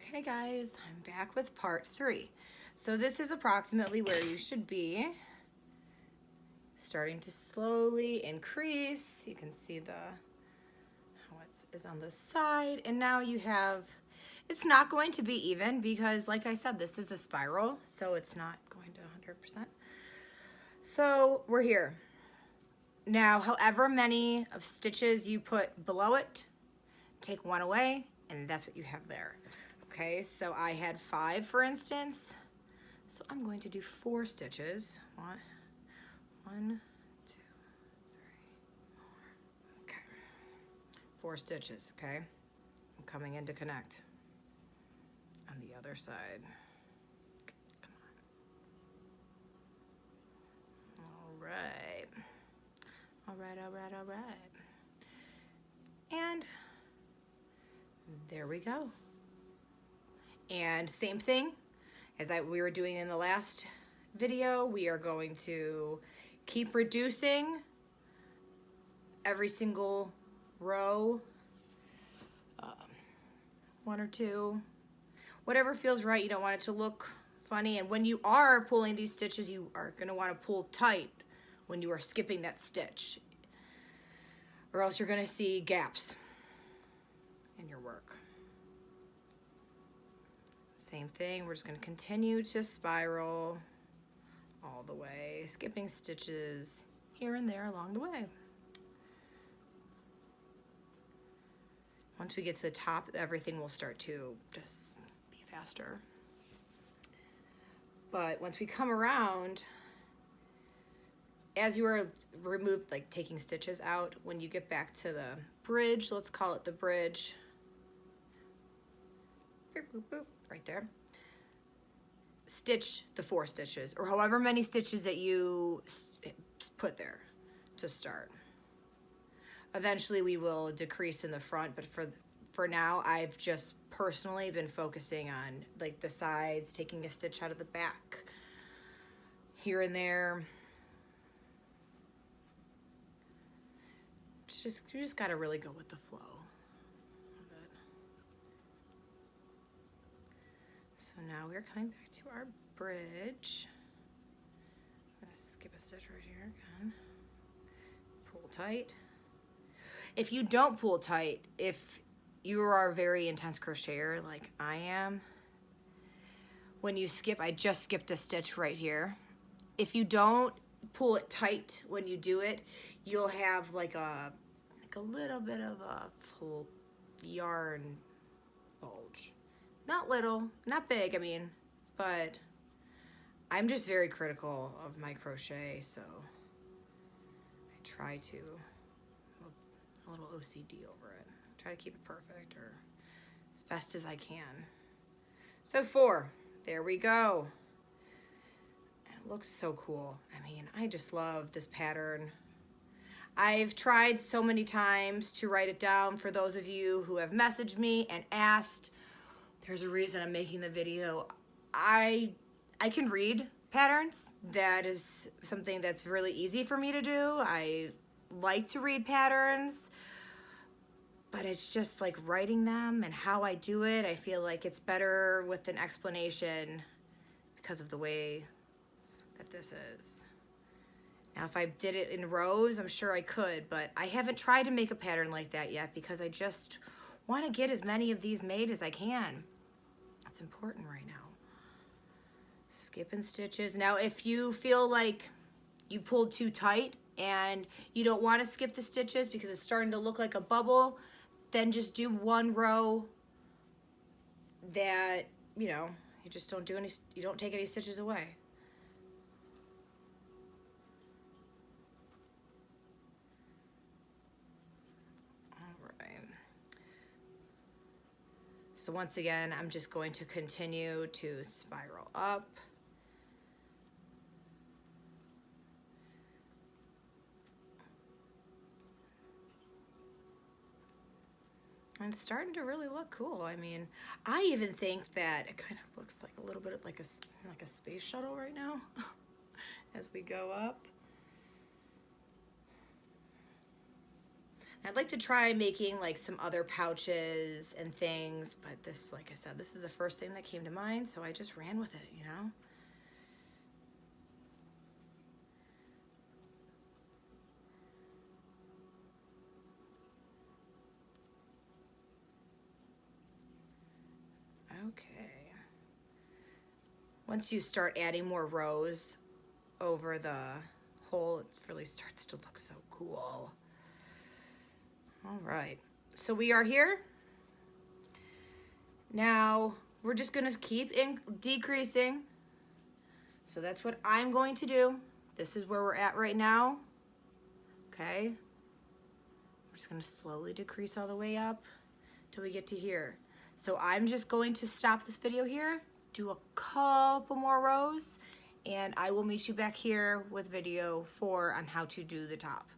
Okay guys, I'm back with part 3. So this is approximately where you should be. Starting to slowly increase. You can see how it is on the side. And now you have, it's not going to be even because like I said, this is a spiral. So it's not going to 100%. So we're here. Now, however many of stitches you put below it, take one away and that's what you have there. Okay, so I had 5, for instance. So I'm going to do 4 stitches. 1, 2, 3, 4. Okay. 4 stitches, okay? I'm coming in to connect on the other side. Come on. All right. All right, all right, all right. And there we go. And same thing as we were doing in the last video, we are going to keep reducing every single row, 1 or 2, whatever feels right. You don't want it to look funny. And when you are pulling these stitches, you are going to want to pull tight when you are skipping that stitch, or else you're going to see gaps in your work. Same thing, we're just going to continue to spiral all the way, skipping stitches here and there along the way. Once we get to the top, everything will start to just be faster. But once we come around, as you are removed, like taking stitches out, when you get back to the bridge, let's call it the bridge, boop, boop, boop, right there, stitch the 4 stitches or however many stitches that you put there to start. Eventually we will decrease in the front, but for now I've just personally been focusing on like the sides, taking a stitch out of the back here and there. You just gotta really go with the flow of it. So now we're coming back to our bridge. I'm gonna skip a stitch right here again. Pull tight. If you don't pull tight, if you are a very intense crocheter like I am, when you skip, I just skipped a stitch right here. If you don't pull it tight when you do it, you'll have like a little bit of a full yarn bulge. Not little, not big, I mean, but I'm just very critical of my crochet, so I try to, a little OCD over it. Try to keep it perfect or as best as I can. So 4, there we go. It looks so cool. I mean, I just love this pattern. I've tried so many times to write it down for those of you who have messaged me and asked. There's a reason I'm making the video. I can read patterns. That is something that's really easy for me to do. I like to read patterns, but it's just like writing them and how I do it. I feel like it's better with an explanation because of the way that this is. Now, if I did it in rows, I'm sure I could, but I haven't tried to make a pattern like that yet because I just want to get as many of these made as I can. That's important right now. Skipping stitches. Now, if you feel like you pulled too tight and you don't want to skip the stitches because it's starting to look like a bubble, then just do 1 row that, you know, you just don't do any, you don't take any stitches away. So once again, I'm just going to continue to spiral up. And it's starting to really look cool. I mean, I even think that it kind of looks like a little bit like a space shuttle right now as we go up. I'd like to try making like some other pouches and things, but this, like I said, this is the first thing that came to mind, so I just ran with it, you know? Okay. Once you start adding more rows over the hole, it really starts to look so cool. All right, so we are here. Now we're just gonna keep decreasing. So that's what I'm going to do. This is where we're at right now. Okay. We're just gonna slowly decrease all the way up till we get to here. So I'm just going to stop this video here, do a couple more rows, and I will meet you back here with video 4 on how to do the top.